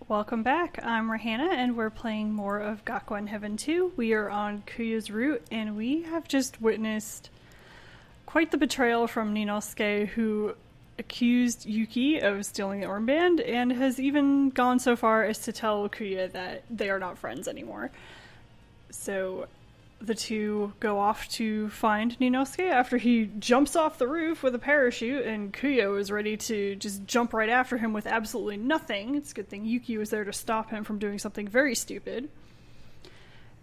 Welcome back. I'm Rahanna, and we're playing more of Gakuen Heaven 2. We are on Kuya's route, and we have just witnessed quite the betrayal from Ninosuke, who accused Yuki of stealing the armband, and has even gone so far as to tell Kuya that they are not friends anymore. So the two go off to find Ninosuke after he jumps off the roof with a parachute, and Kuya is ready to just jump right after him with absolutely nothing. It's a good thing Yuki was there to stop him from doing something very stupid.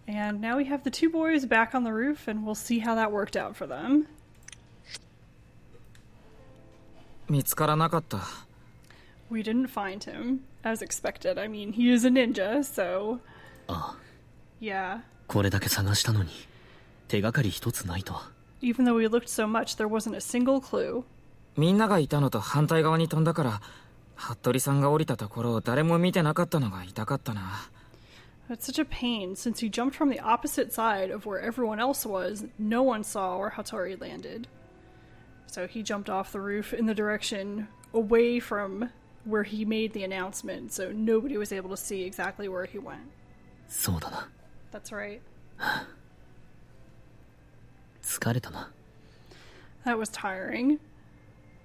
And now we have the two boys back on the roof, and we'll see how that worked out for them. 見つからなかった。 We didn't find him, as expected. I mean, he is a ninja, so... ああ。 Yeah. これだけ探したのに手がかり一つないとは。 Even though we looked so much, there wasn't a single clue. みんながいたのと反対側に飛んだから、服部さんが降りたところを誰も見てなかったのが痛かったな。 That's such a pain, since he jumped from the opposite side of where everyone else was. No one saw where Hattori landed. So he jumped off the roof in the direction away from where he made the announcement, so nobody was able to see exactly where he went. そうだな。 That's right. 疲れたな。 That was tiring.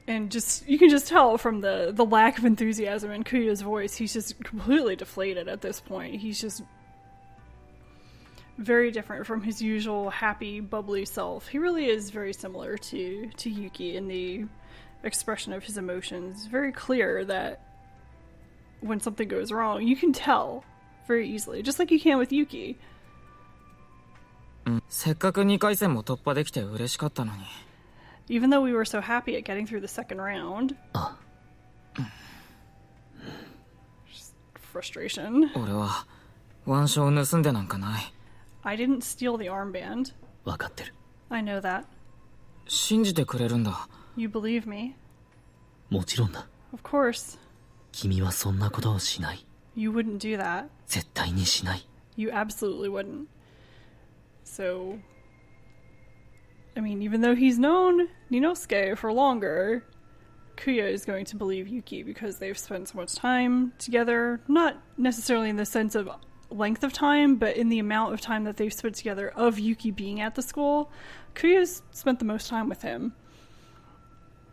And you can just tell from the lack of enthusiasm in Kuya's voice, he's just completely deflated at this point. He's just very different from his usual happy, bubbly self. He really is very similar to Yuki in the expression of his emotions. Very clear that when something goes wrong, you can tell very easily, just like you can with Yuki. せっかく2回戦も突破できて嬉しかったのに。 Even though we were so happy at getting through the second round. あ。 Just frustration. 俺は腕章を盗んでなんかない。 I didn't steal the armband. わかってる。 I know that. 信じてくれるんだ。 You believe me? もちろんだ。 Of course. 君はそんなことをしない。 You wouldn't do that. 絶対にしない。 You absolutely wouldn't. So, I mean, even though he's known Ninosuke for longer, Kuya is going to believe Yuki because they've spent so much time together. Not necessarily in the sense of length of time, but in the amount of time that they've spent together of Yuki being at the school. Kuya's spent the most time with him.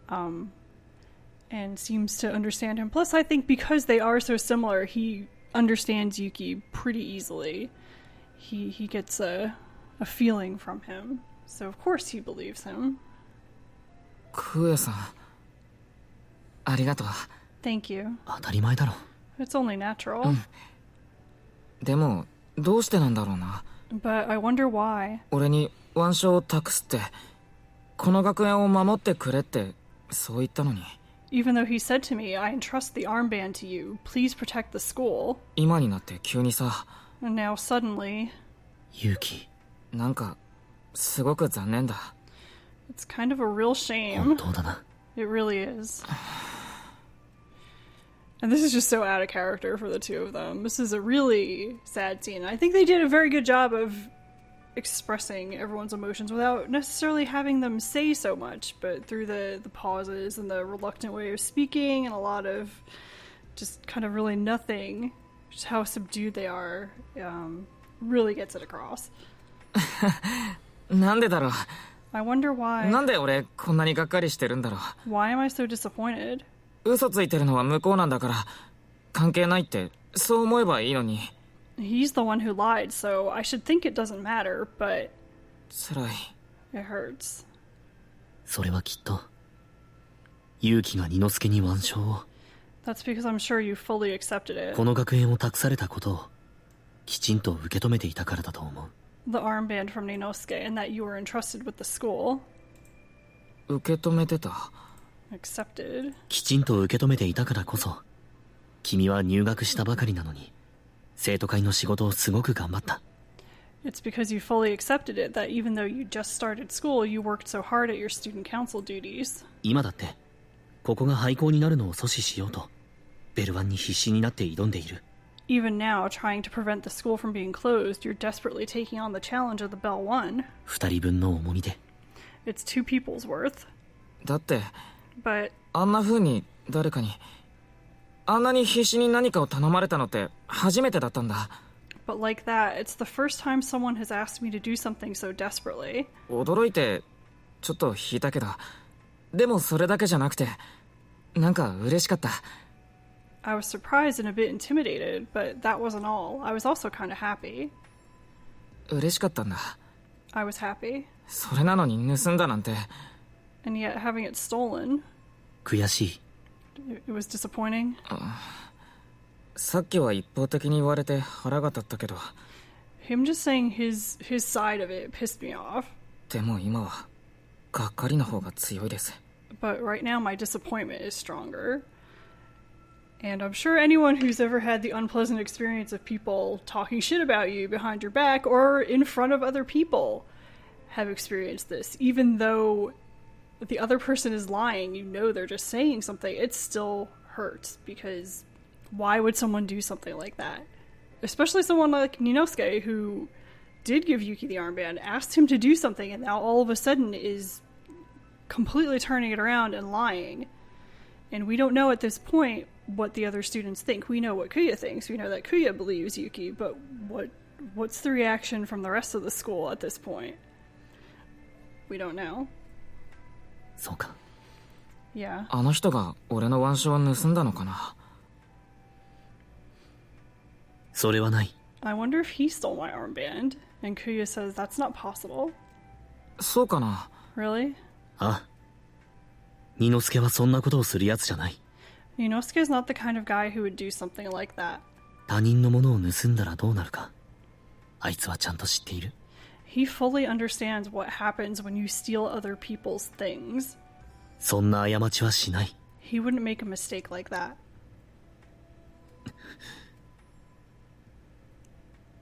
And seems to understand him. Plus, I think because they are so similar, he understands Yuki pretty easily. He gets a feeling from him. So of course he believes him. クエさん、ありがとう。 Thank you. 当たり前だろ。 It's only natural. でもどうしてなんだろうな。 But I wonder why. 俺に腕章を託すって、この学園を守ってくれってそう言ったのに。 Even though he said to me, I entrust the armband to you. Please protect the school. 今になって急にさ。 And now suddenly... 勇気。なんかすごく残念だ。 It's kind of a real 本 shame. 当だな。 It really is. And this is just so out of character for the two of them. This is a really sad scene. I think they did a very good job of expressing everyone's emotions without necessarily having them say so much, but through the pauses and the reluctant way of speaking and a lot of just kind of really nothing, just how subdued they are, really gets it across. なんでだろう。 I wonder why. なんで俺こんなにがっかりしてるんだろ Why am I so disappointed? う。嘘ついてるのは向こうなんだから関係ないってそう思えばいいのに。 He's the one who lied, so I should think it doesn't matter, but 辛い。 it hurts. それはきっと勇気が二之助に腕章を。 That's because I'm sure you fully accepted it. この学園を託されたことをきちんと受け止めていたからだと思う。 The armband from Ninosuke and that you were entrusted with the school. 受け止めてた。 Accepted. きちんと受け止めていたからこそ君は入学したばかりなのに生徒会の仕事をすごく頑張った。 It's because you fully accepted it that even though you just started school, you worked so hard at your student council duties. 今だってここが廃校になるのを阻止しようとベルワンに必死になって挑んでいる。 Even now, trying to prevent the school from being closed, you're desperately taking on the challenge of the Bell One. 二人分の重みで。 It's 2 people's worth. だって But あんな風に誰かにあんなに必死に何かを頼まれたのって初めてだったんだ。 But like that, it's the first time someone has asked me to do something so desperately. 驚いてちょっと引いたけど、でもそれだけじゃなくてなんか嬉しかった。 I was surprised and a bit intimidated, but that wasn't all. I was also kind of happy. 嬉しかったんだ。 I was happy. それなのに盗んだなんて。 And yet having it stolen, 悔しい。 it was disappointing. さっきは一方的に言われて腹が立ったけど、 Him just saying his side of it pissed me off. でも今はがっかりの方が強いです。 But right now my disappointment is stronger. And I'm sure anyone who's ever had the unpleasant experience of people talking shit about you behind your back or in front of other people have experienced this. Even though the other person is lying, you know they're just saying something, it still hurts, because why would someone do something like that? Especially someone like Ninosuke, who did give Yuki the armband, asked him to do something, and now all of a sudden is completely turning it around and lying. And we don't know at this point what the other students think. We know what Kuya thinks. We know that Kuya believes Yuki, but what's the reaction from the rest of the school at this point? We don't know. そうか。 Yeah. あの人が俺の腕章を盗んだのかな。それはない。 I wonder if he stole my armband. And Kuya says that's not possible. そうかな。 Really? ああ。二之助はそんなことをするやつじゃない。 Inosuke is not the kind of guy who would do something like that. 他人のものを盗んだらどうなるか、あいつはちゃんと知っている。 He fully understands what happens when you steal other people's things. そんな過ちはしない。 He wouldn't make a mistake like that.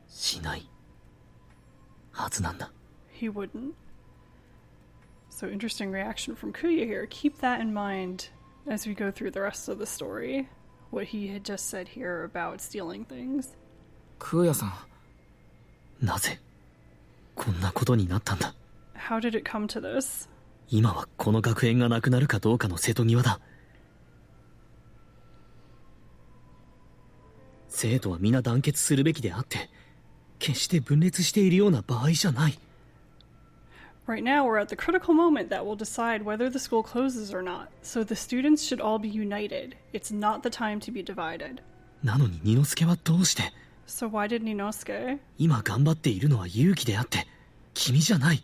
しないはずなんだ。 He wouldn't. So interesting reaction from Kuya here. Keep that in mind as we go through the rest of the story. What he had just said here about stealing things. クーヤさん。なぜこんなことになったんだ。 How did it come to this? 今はこの学園がなくなるかどうかの瀬戸際だ。生徒は皆団結するべきであって、決して分裂しているような場合じゃない。 Right now, we're at the critical moment that will decide whether the school closes or not, so the students should all be united. It's not the time to be divided. なのに二之助はどうして。 So why did Ninosuke? 今頑張っているのは勇気であって君じゃない。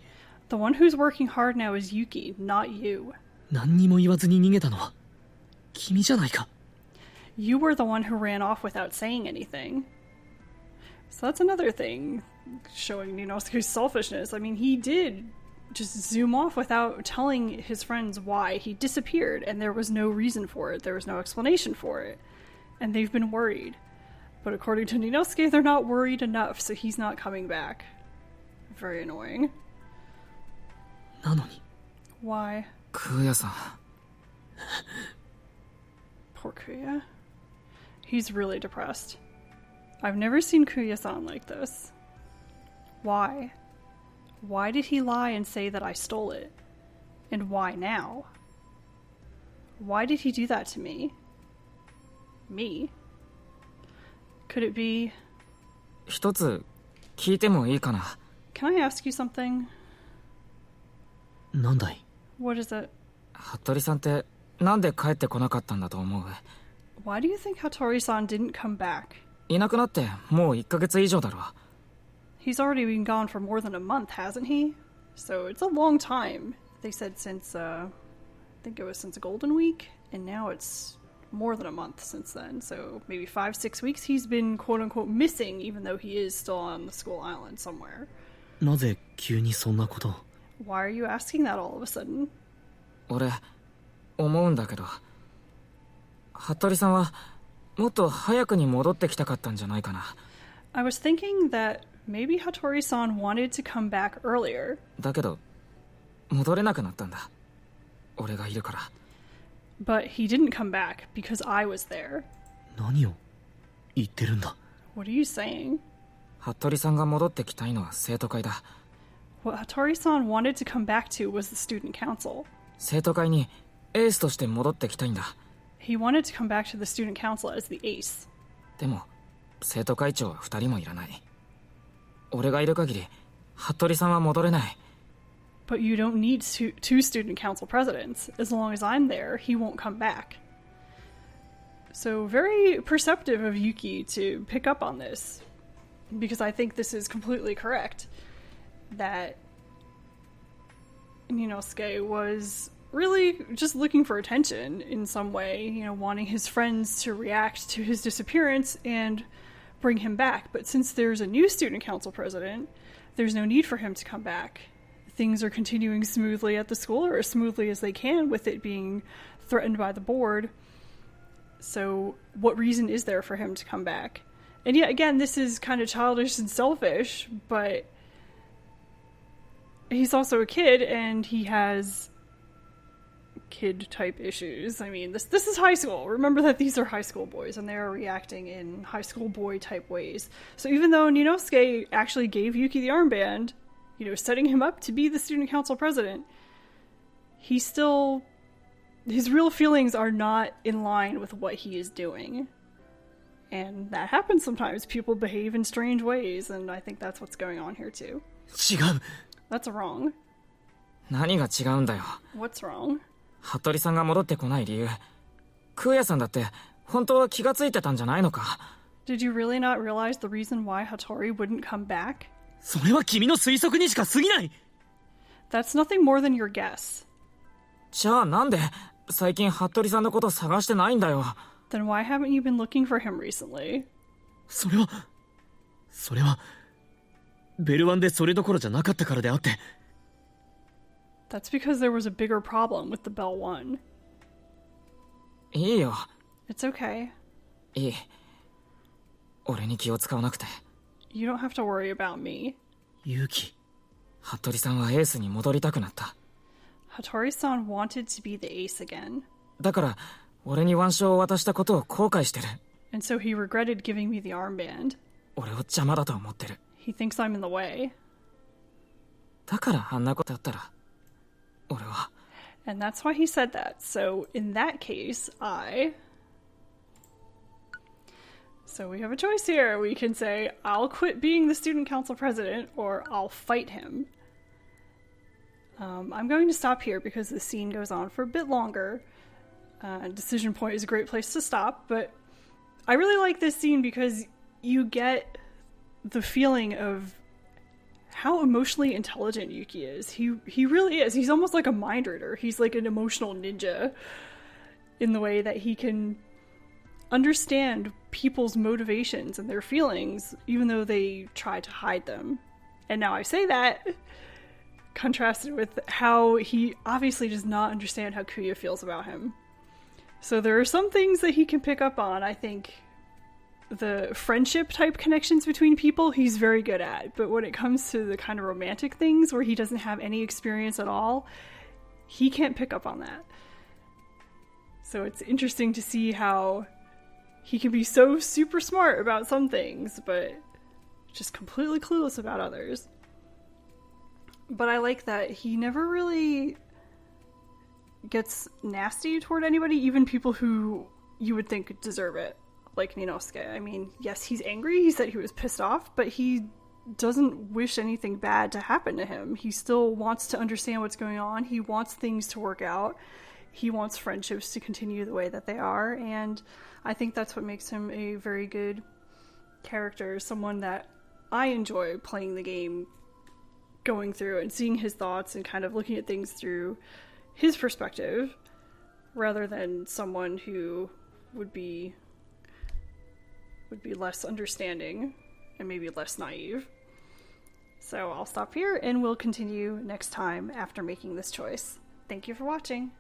The one who's working hard now is Yuki, not you. 何にも言わずに逃げたのは君じゃないか。 You were the one who ran off without saying anything. So that's another thing showing Ninosuke's selfishness. I mean, he did just zoom off without telling his friends why. He disappeared, and there was no reason for it. There was no explanation for it. And they've been worried. But according to Ninosuke, they're not worried enough, so he's not coming back. Very annoying. なのに Why? クーヤさん。 Poor Kuya. He's really depressed. I've never seen Kuya-san like this. Why? Why did he lie and say that I stole it? And why now? Why did he do that to me? Me? Could it be... 一つ聞いてもいいかな。 Can I ask you something? なんだい。 What is it? 服部さんってなんで帰ってこなかったんだと思う。 Why do you think Hattori-san didn't come back? いなくなってもう1ヶ月以上だろ。 He's already been gone for more than a month, hasn't he? So it's a long time. They said since, I think it was since Golden Week, and now it's more than a month since then. So maybe 5-6 weeks he's been quote-unquote missing, even though he is still on the school island somewhere. なぜ急にそんなことを。 Why are you asking that all of a sudden? 俺思うんだけど、服部さんはもっと早くに戻ってきたかったんじゃないかな。 I was thinking that maybe Hattori-san wanted to come back earlier. だけど戻れなくなったんだ。俺がいるから。 But he didn't come back because I was there. 何を言ってるんだ。 What are you saying? 服部さんが戻ってきたいのは生徒会だ。 What Hattori-san wanted to come back to was the student council. 生徒会にエースとして戻ってきたいんだ。He wanted to come back to the student council as the ace. でも生徒会長は2人もいらない。俺がいる限り服部さんは戻れない。 But you don't need two student council presidents. As long as I'm there, he won't come back. So very perceptive of Yuki to pick up on this, because I think this is completely correct, that Ninosuke was really just looking for attention in some way, wanting his friends to react to his disappearance and bring him back. But since there's a new student council president, there's no need for him to come back. Things are continuing smoothly at the school, or as smoothly as they can, with it being threatened by the board. So what reason is there for him to come back? And yet again, this is kind of childish and selfish, but he's also a kid, and he has kid-type issues. I mean, this is high school. Remember that these are high school boys, and they are reacting in high school boy-type ways. So even though Ninosuke actually gave Yuki the armband, setting him up to be the student council president, his real feelings are not in line with what he is doing. And that happens sometimes. People behave in strange ways, and I think that's what's going on here too. 違う。 That's wrong. 何が違うんだよ。 What's wrong? 服部さんが戻ってこない理由。空也さんだって本当は気がついてたんじゃないのか。 Did you really not realize the reason why Hattori wouldn't come back? それは君の推測にしか過ぎない。 That's nothing more than your guess. じゃあなんで最近服部さんのこと探してないんだよ。 Then why haven't you been looking for him recently? それはベルワンでそれどころじゃなかったからであって。 That's because there was a bigger problem with the Bell One. いいよ。 It's okay. いい。俺に気を使わなくて。 You don't have to worry about me. 勇気。服部さんはエースに戻りたくなった。 Hattori-san wanted to be the ace again. だから俺に腕章を渡したことを後悔してる。 And so he regretted giving me the armband. 俺を邪魔だと思ってる。 He thinks I'm in the way. だからあんなことあったら俺は。 And that's why he said that. So in that case, So we have a choice here. We can say, I'll quit being the student council president, or I'll fight him. I'm going to stop here because the scene goes on for a bit longer. Decision point is a great place to stop, but I really like this scene because you get the feeling of how emotionally intelligent Yuki is. He really is. He's almost like a mind reader. He's like an emotional ninja in the way that he can understand people's motivations and their feelings, even though they try to hide them. And now I say that contrasted with how he obviously does not understand how Kuya feels about him. So there are some things that he can pick up on. I think the friendship type connections between people he's very good at, but when it comes to the kind of romantic things where he doesn't have any experience at all, he can't pick up on that. So it's interesting to see how he can be so super smart about some things, but just completely clueless about others. But I like that he never really gets nasty toward anybody, even people who you would think deserve it, like Ninosuke. I mean, yes, he's angry, he said he was pissed off, but he doesn't wish anything bad to happen to him. He still wants to understand what's going on, he wants things to work out, he wants friendships to continue the way that they are, and I think that's what makes him a very good character, someone that I enjoy playing the game, going through and seeing his thoughts and kind of looking at things through his perspective, rather than someone who would be less understanding and maybe less naive. So I'll stop here and we'll continue next time after making this choice. Thank you for watching.